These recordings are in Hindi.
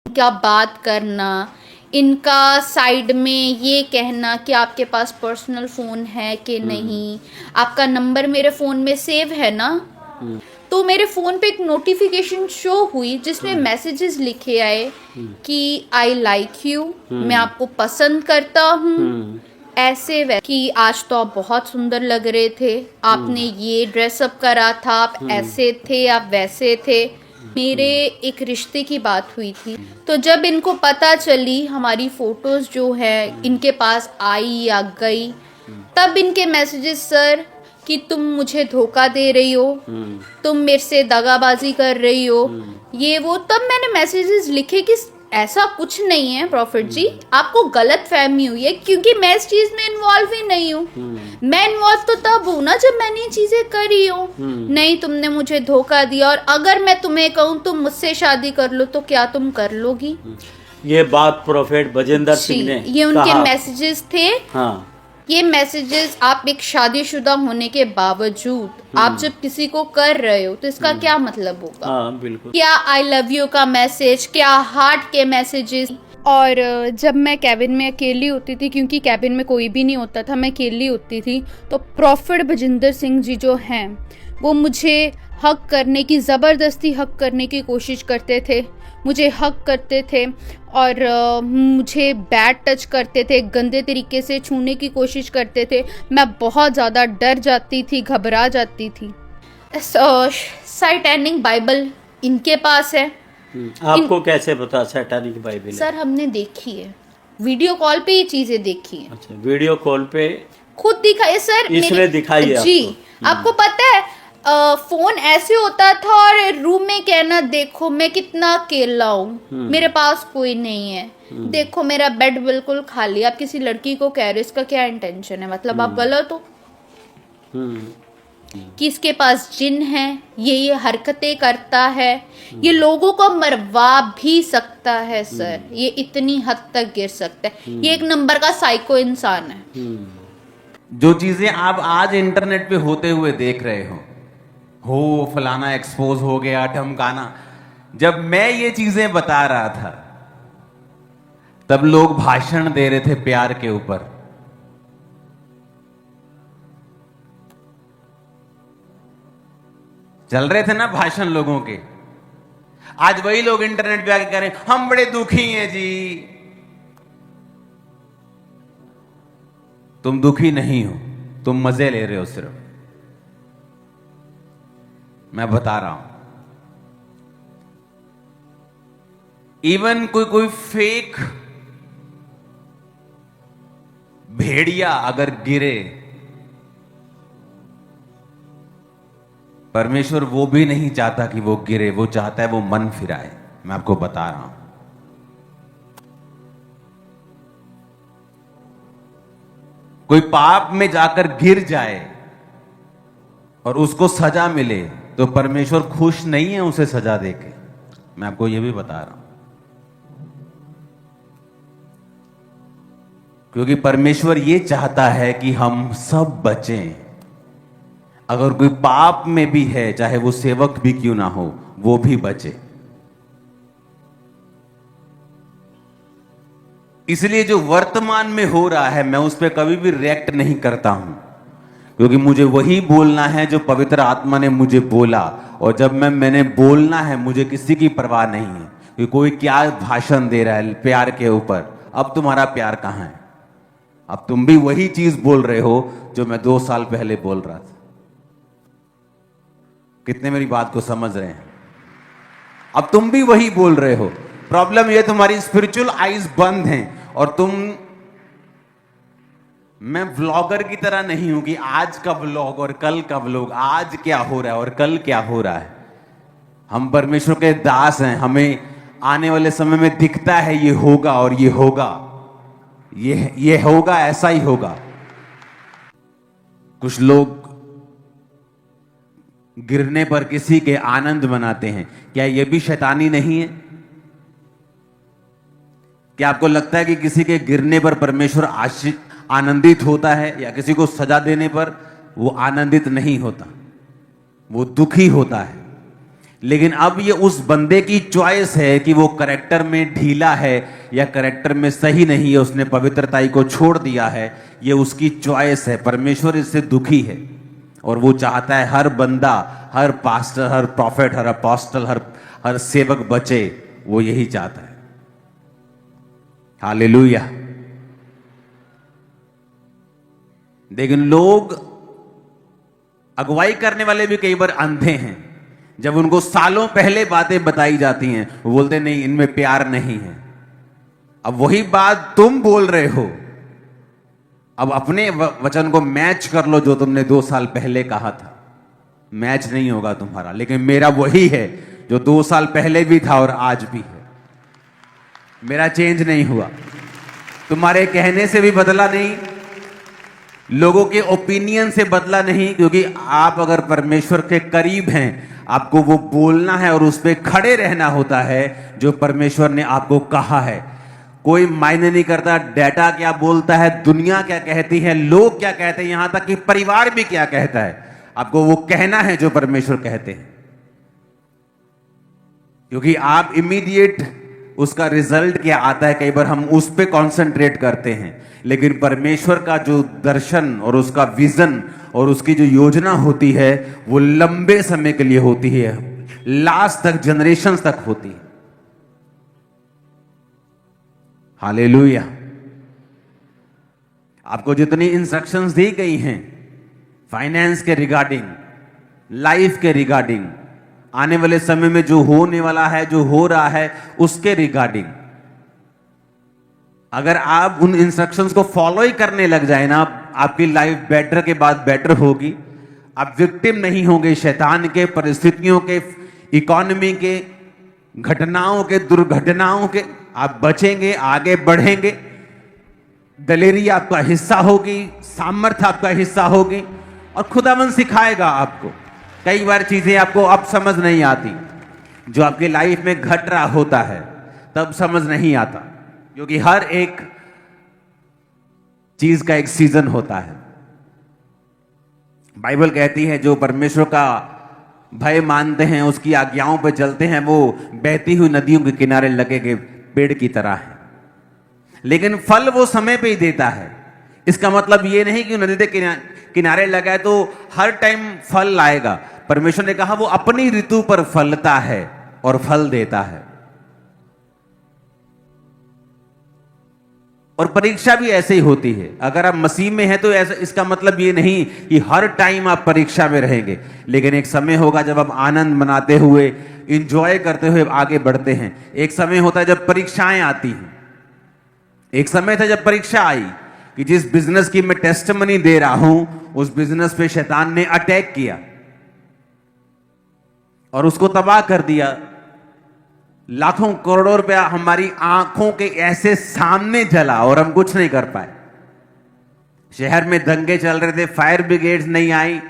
क्या बात करना, इनका साइड में ये कहना कि आपके पास पर्सनल फ़ोन है कि नहीं, आपका नंबर मेरे फ़ोन में सेव है ना। तो मेरे फ़ोन पे एक नोटिफिकेशन शो हुई जिसमें मैसेजेस लिखे आए कि आई लाइक यू, मैं आपको पसंद करता हूँ, ऐसे वै कि आज तो आप बहुत सुंदर लग रहे थे, आपने ये ड्रेसअप करा था, आप ऐसे थे, आप वैसे थे। मेरे एक रिश्ते की बात हुई थी, तो जब इनको पता चली हमारी फोटोज जो है इनके पास आई या गई, तब इनके मैसेजेस, सर कि तुम मुझे धोखा दे रही हो, तुम मेरे से दगाबाजी कर रही हो, ये वो। तब मैंने मैसेजेस लिखे कि ऐसा कुछ नहीं है प्रॉफिट जी, आपको गलत फहमी हुई है, क्योंकि मैं इस चीज में इन्वॉल्व ही नहीं हूँ। मैं इन्वॉल्व तो तब हूँ ना जब मैंने ये चीजें करी हो। नहीं, तुमने मुझे धोखा दिया, और अगर मैं तुम्हें कहूँ तुम मुझसे शादी कर लो तो क्या तुम कर लोगी? ये बात प्रोफेट बजेंद्र सिंह ने ये उनके कहा। मैसेजेस थे। हाँ, ये मैसेजेस आप एक शादीशुदा होने के बावजूद आप जब किसी को कर रहे हो तो इसका क्या मतलब होगा? हाँ, बिल्कुल। क्या आई लव यू का मैसेज, क्या हार्ट के मैसेजेस। और जब मैं कैबिन में अकेली होती थी, क्योंकि कैबिन में कोई भी नहीं होता था, मैं अकेली होती थी, तो प्रॉफिट बजिंदर सिंह जी जो हैं वो मुझे हक करने की, ज़बरदस्ती हक करने की कोशिश करते थे, मुझे हक करते थे और मुझे बैड टच करते थे, गंदे तरीके से छूने की कोशिश करते थे। मैं बहुत ज़्यादा डर जाती थी, घबरा जाती थी। सैटानिक बाइबल इनके पास है। आपको कैसे पता सैटानिक बाइबल है? सर हमने देखी है, वीडियो कॉल पे ये चीज़ें देखी हैं। अच्छा, वीडियो कॉल पे खुद दिखाई सर, इसने दिखाई है जी आपको? आपको पता है फोन ऐसे होता था और रूम में कहना, देखो मैं कितना अकेला हूँ, मेरे पास कोई नहीं है, देखो मेरा बेड बिल्कुल खाली। आप किसी लड़की को कह रहे हो, इसका क्या इंटेंशन है? मतलब आप गलत हो कि इसके पास जिन है, ये हरकतें करता है, ये लोगों को मरवा भी सकता है सर, ये इतनी हद तक गिर सकता है, ये एक नंबर का साइको इंसान है। जो चीजें आप आज इंटरनेट पे होते हुए देख रहे हो फलाना एक्सपोज हो गया, ढमकाना, जब मैं ये चीजें बता रहा था तब लोग भाषण दे रहे थे प्यार के ऊपर। चल रहे थे ना भाषण लोगों के। आज वही लोग इंटरनेट पे आके कह रहे हैं हम बड़े दुखी हैं जी। तुम दुखी नहीं हो, तुम मजे ले रहे हो सिर्फ। मैं बता रहा हूं, इवन कोई फेक भेड़िया अगर गिरे, परमेश्वर वो भी नहीं चाहता कि वो गिरे, वो चाहता है वो मन फिराए। मैं आपको बता रहा हूं, कोई पाप में जाकर गिर जाए और उसको सजा मिले तो परमेश्वर खुश नहीं है उसे सजा देके। मैं आपको यह भी बता रहा हूं, क्योंकि परमेश्वर ये चाहता है कि हम सब बचें। अगर कोई पाप में भी है, चाहे वो सेवक भी क्यों ना हो, वो भी बचे। इसलिए जो वर्तमान में हो रहा है मैं उस पर कभी भी रिएक्ट नहीं करता हूं, क्योंकि मुझे वही बोलना है जो पवित्र आत्मा ने मुझे बोला। और जब मैंने बोलना है, मुझे किसी की परवाह नहीं है कि कोई क्या भाषण दे रहा है प्यार के ऊपर। अब तुम्हारा प्यार कहां है? अब तुम भी वही चीज बोल रहे हो जो मैं 2 साल पहले बोल रहा था। कितने मेरी बात को समझ रहे हैं? अब तुम भी वही बोल रहे हो। प्रॉब्लम ये तुम्हारी स्पिरिचुअल आईज बंद हैं और तुम, मैं व्लॉगर की तरह नहीं हूं कि आज का व्लॉग और कल का व्लॉग, आज क्या हो रहा है और कल क्या हो रहा है। हम परमेश्वर के दास हैं, हमें आने वाले समय में दिखता है ये होगा और ये होगा, ये होगा, ऐसा ही होगा। कुछ लोग गिरने पर किसी के आनंद मनाते हैं, क्या यह भी शैतानी नहीं है? क्या आपको लगता है कि किसी के गिरने पर परमेश्वर आनंदित होता है, या किसी को सजा देने पर वो आनंदित नहीं होता, वो दुखी होता है? लेकिन अब ये उस बंदे की चॉइस है कि वो करेक्टर में ढीला है या करेक्टर में सही नहीं है, उसने पवित्रताई को छोड़ दिया है, ये उसकी चॉइस है। परमेश्वर इससे दुखी है और वो चाहता है हर बंदा, हर पास्टर, हर प्रॉफिट, हर अपोस्टल, हर सेवक बचे। वो यही चाहता है। हालेलुया। लेकिन लोग, अगुवाई करने वाले भी कई बार अंधे हैं। जब उनको सालों पहले बातें बताई जाती हैं, वो बोलते नहीं, इनमें प्यार नहीं है। अब वही बात तुम बोल रहे हो, अब अपने वचन को मैच कर लो जो तुमने 2 साल पहले कहा था। मैच नहीं होगा तुम्हारा, लेकिन मेरा वही है जो 2 साल पहले भी था और आज भी है। मेरा चेंज नहीं हुआ, तुम्हारे कहने से भी बदला नहीं, लोगों के ओपिनियन से बदला नहीं। क्योंकि आप अगर परमेश्वर के करीब हैं, आपको वो बोलना है और उस पर खड़े रहना होता है जो परमेश्वर ने आपको कहा है। कोई मायने नहीं करता डेटा क्या बोलता है, दुनिया क्या कहती है, लोग क्या कहते हैं, यहां तक कि परिवार भी क्या कहता है। आपको वो कहना है जो परमेश्वर कहते हैं, क्योंकि आप इमीडिएट उसका रिजल्ट क्या आता है, कई बार हम उस पर कॉन्सेंट्रेट करते हैं। लेकिन परमेश्वर का जो दर्शन और उसका विजन और उसकी जो योजना होती है, वो लंबे समय के लिए होती है, लास्ट तक, जनरेशंस तक होती है। हालेलुया। आपको जितनी इंस्ट्रक्शंस दी गई हैं फाइनेंस के रिगार्डिंग, लाइफ के रिगार्डिंग, आने वाले समय में जो होने वाला है, जो हो रहा है, उसके रिगार्डिंग, अगर आप उन इंस्ट्रक्शंस को फॉलो ही करने लग जाए ना, आपकी लाइफ बेटर के बाद बेटर होगी। आप विक्टिम नहीं होंगे शैतान के, परिस्थितियों के, इकोनॉमी के, घटनाओं के, दुर्घटनाओं के। आप बचेंगे, आगे बढ़ेंगे। दलेरी आपका हिस्सा होगी, सामर्थ्य आपका हिस्सा होगी और खुदावन सिखाएगा आपको। कई बार चीजें आपको अब समझ नहीं आती, जो आपकी लाइफ में घट रहा होता है तब समझ नहीं आता, क्योंकि हर एक चीज का एक सीजन होता है। बाइबल कहती है जो परमेश्वर का भय मानते हैं, उसकी आज्ञाओं पर चलते हैं, वो बहती हुई नदियों के किनारे लगे के पेड़ की तरह है। लेकिन फल वो समय पे ही देता है। इसका मतलब ये नहीं कि नदी के किनारे लगा है तो हर टाइम फल लाएगा। परमेश्वर ने कहा वो अपनी ऋतु पर फलता है और फल देता है। और परीक्षा भी ऐसे ही होती है। अगर आप मसीह में हैं तो ऐसा, इसका मतलब ये नहीं कि हर टाइम आप परीक्षा में रहेंगे, लेकिन एक समय होगा जब आप आनंद मनाते हुए, इंजॉय करते हुए आगे बढ़ते हैं। एक समय होता है जब परीक्षाएं आती हैं। एक समय था जब परीक्षा आई कि जिस बिजनेस की मैं टेस्टमनी दे रहा हूं, उस बिजनेस पे शैतान ने अटैक किया और उसको तबाह कर दिया। लाखों करोड़ों रुपया हमारी आंखों के ऐसे सामने जला और हम कुछ नहीं कर पाए। शहर में दंगे चल रहे थे, फायर ब्रिगेड्स नहीं आई,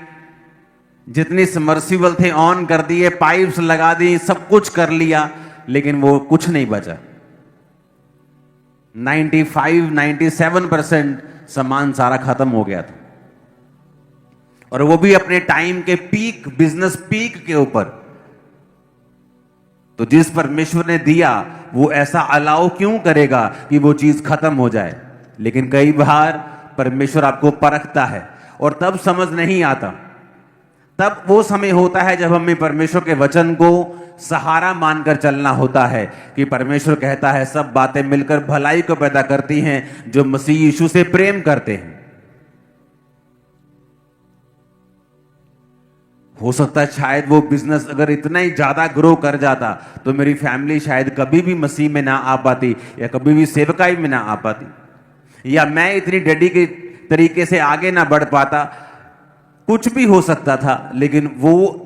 जितनी सबमर्सिबल थे ऑन कर दिए, पाइप्स लगा दी, सब कुछ कर लिया, लेकिन वो कुछ नहीं बचा। 95-97% सामान सारा खत्म हो गया था, और वो भी अपने टाइम के पीक, बिजनेस पीक के ऊपर। तो जिस परमेश्वर ने दिया वो ऐसा अलाउ क्यों करेगा कि वो चीज खत्म हो जाए। लेकिन कई बार परमेश्वर आपको परखता है और तब समझ नहीं आता। तब वो समय होता है जब हमें परमेश्वर के वचन को सहारा मानकर चलना होता है कि परमेश्वर कहता है सब बातें मिलकर भलाई को पैदा करती हैं जो मसीह यीशु से प्रेम करते हैं। हो सकता है शायद वो बिजनेस अगर इतना ही ज्यादा ग्रो कर जाता तो मेरी फैमिली शायद कभी भी मसीह में ना आ पाती, या कभी भी सेवकाई में ना आ पाती, या मैं इतनी डेडिकेटेड तरीके से आगे ना बढ़ पाता। कुछ भी हो सकता था, लेकिन वो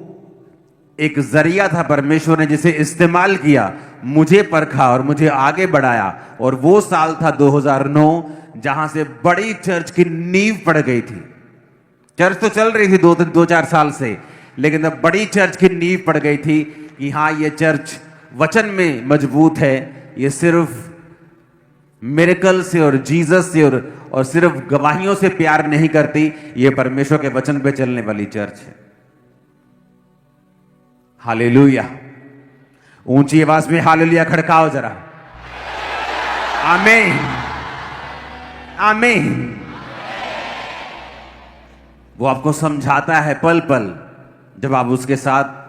एक जरिया था परमेश्वर ने जिसे इस्तेमाल किया, मुझे परखा और मुझे आगे बढ़ाया। और वो साल था 2009 जहां से बड़ी चर्च की नींव पड़ गई थी। चर्च तो चल रही थी 2-4 साल से, लेकिन अब बड़ी चर्च की नींव पड़ गई थी कि हाँ ये चर्च वचन में मजबूत है। ये सिर्फ मिरेकल से और जीसस से और सिर्फ गवाहियों से प्यार नहीं करती, ये परमेश्वर के वचन पे चलने वाली चर्च है। हालेलुया। ऊंची आवाज में हालेलुया खड़काओ जरा। आमीन, आमीन। वो आपको समझाता है पल पल, जब आप उसके साथ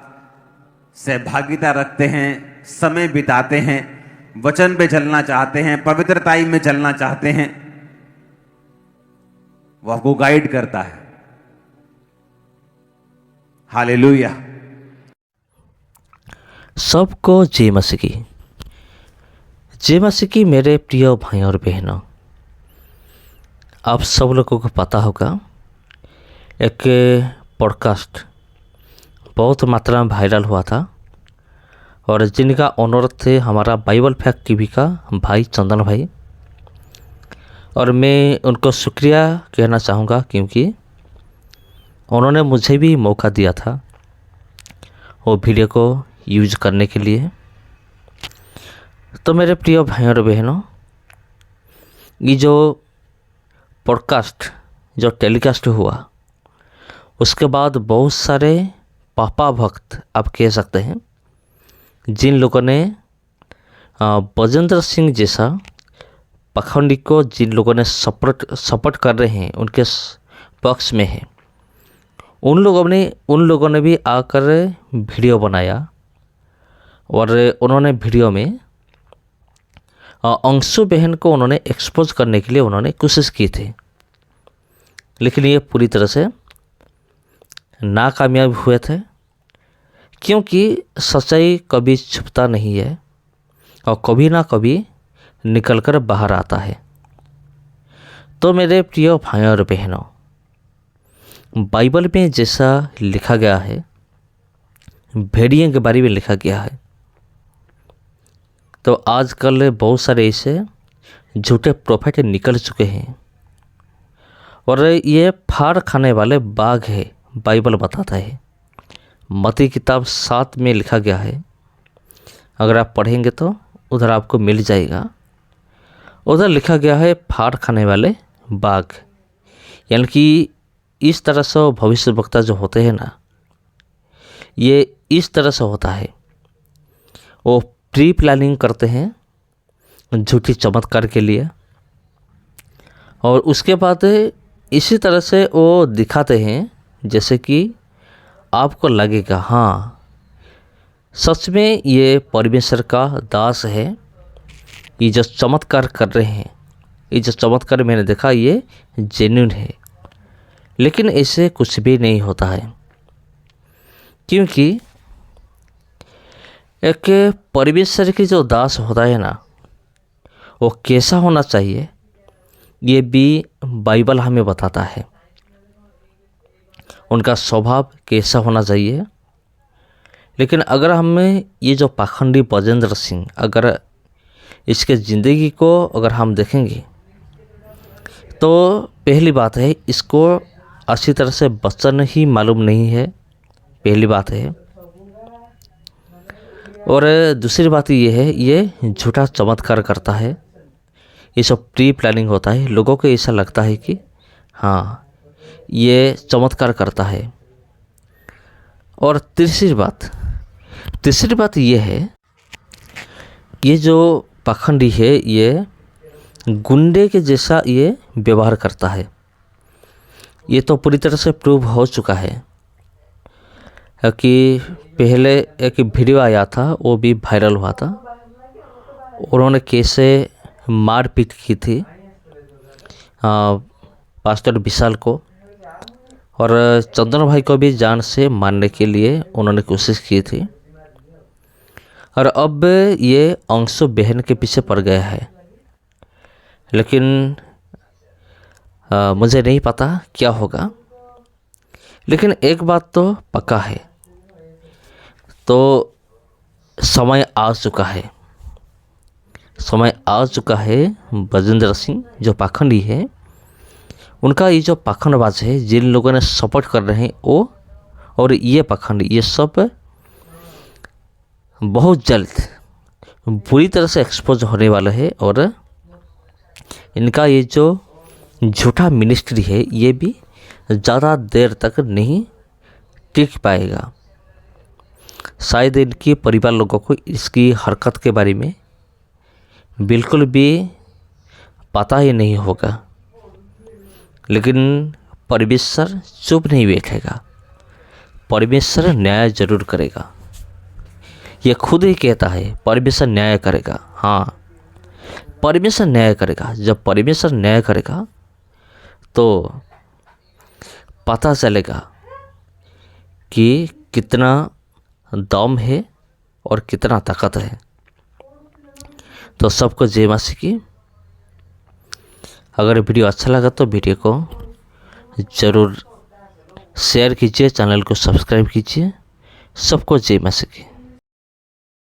सहभागिता रखते हैं, समय बिताते हैं, वचन पे चलना चाहते हैं, पवित्रताई में चलना चाहते हैं, वो आपको गाइड करता है। हालेलुया। सबको जय मसीह की। जय मसीह की मेरे प्रिय भाई और बहनों, आप सब लोगों को पता होगा एक पॉडकास्ट बहुत मात्रा में वायरल हुआ था और जिनका ओनर थे हमारा बाइबल फैक्ट टीवी का भाई चंदन भाई, और मैं उनको शुक्रिया कहना चाहूँगा क्योंकि उन्होंने मुझे भी मौका दिया था वो वीडियो को यूज करने के लिए। तो मेरे प्रिय भाई और बहनों, ये जो पॉडकास्ट जो टेलीकास्ट हुआ उसके बाद बहुत सारे पापा भक्त आप कह सकते हैं, जिन लोगों ने बजेंद्र सिंह जैसा पाखंडी को जिन लोगों ने सपोर्ट कर रहे हैं, उनके पक्ष में है, उन लोगों ने भी आकर वीडियो बनाया और उन्होंने वीडियो में अंशु बहन को उन्होंने एक्सपोज करने के लिए उन्होंने कोशिश की थी, लेकिन ये पूरी तरह से नाकामयाब हुए थे, क्योंकि सच्चाई कभी छुपता नहीं है और कभी ना कभी निकलकर बाहर आता है। तो मेरे प्रिय भाई और बहनों, बाइबल में जैसा लिखा गया है, भेड़ियों के बारे में लिखा गया है, तो आजकल बहुत सारे ऐसे झूठे प्रोफेट निकल चुके हैं और ये फाड़ खाने वाले बाघ है, बाइबल बताता है। मत्ती किताब 7 में लिखा गया है, अगर आप पढ़ेंगे तो उधर आपको मिल जाएगा। उधर लिखा गया है फाड़ खाने वाले बाघ, यानी कि इस तरह से भविष्यवक्ता जो होते हैं ना, ये इस तरह से होता है, वो प्री प्लानिंग करते हैं झूठी चमत्कार के लिए और उसके बाद इसी तरह से वो दिखाते हैं जैसे कि आपको लगेगा हाँ सच में ये परमेश्वर का दास है, ये जो चमत्कार कर रहे हैं, ये जो चमत्कार मैंने देखा ये जेन्युइन है। लेकिन ऐसे कुछ भी नहीं होता है, क्योंकि एक परमेश्वर की जो दास होता है ना, वो कैसा होना चाहिए ये भी बाइबल हमें बताता है। उनका स्वभाव कैसा होना चाहिए। लेकिन अगर हमें ये जो पाखंडी बजेंद्र सिंह, अगर इसके ज़िंदगी को अगर हम देखेंगे तो पहली बात है, इसको अच्छी तरह से वचन ही मालूम नहीं है, पहली बात है। और दूसरी बात ये है, ये झूठा चमत्कार करता है, ये सब प्री प्लानिंग होता है। लोगों को ऐसा लगता है कि हाँ ये चमत्कार करता है। और तीसरी बात ये है, ये जो पाखंडी है ये गुंडे के जैसा ये व्यवहार करता है। ये तो पूरी तरह से प्रूव हो चुका है कि पहले एक वीडियो आया था, वो भी वायरल हुआ था, उन्होंने कैसे मारपीट की थी पास्टर विशाल को, और चंदन भाई को भी जान से मारने के लिए उन्होंने कोशिश की थी। और अब ये अंशु बहन के पीछे पड़ गया है, लेकिन मुझे नहीं पता क्या होगा। लेकिन एक बात तो पक्का है, तो समय आ चुका है बजेंद्र सिंह जो पाखंडी है, उनका ये जो पाखंडबाज है, जिन लोगों ने सपोर्ट कर रहे हैं वो और ये पाखंड, ये सब बहुत जल्द बुरी तरह से एक्सपोज होने वाला है। और इनका ये जो झूठा मिनिस्ट्री है ये भी ज़्यादा देर तक नहीं टिक पाएगा। शायद इनके परिवार लोगों को इसकी हरकत के बारे में बिल्कुल भी पता ही नहीं होगा, लेकिन परमेश्वर चुप नहीं बैठेगा, परमेश्वर न्याय जरूर करेगा। ये खुद ही कहता है परमेश्वर न्याय करेगा। हाँ, परमेश्वर न्याय करेगा। जब परमेश्वर न्याय करेगा तो पता चलेगा कि कितना दम है और कितना ताकत है। तो सबको जय मसीह की। अगर वीडियो अच्छा लगा तो वीडियो को ज़रूर शेयर कीजिए, चैनल को सब्सक्राइब कीजिए। सबको जय मसीह की।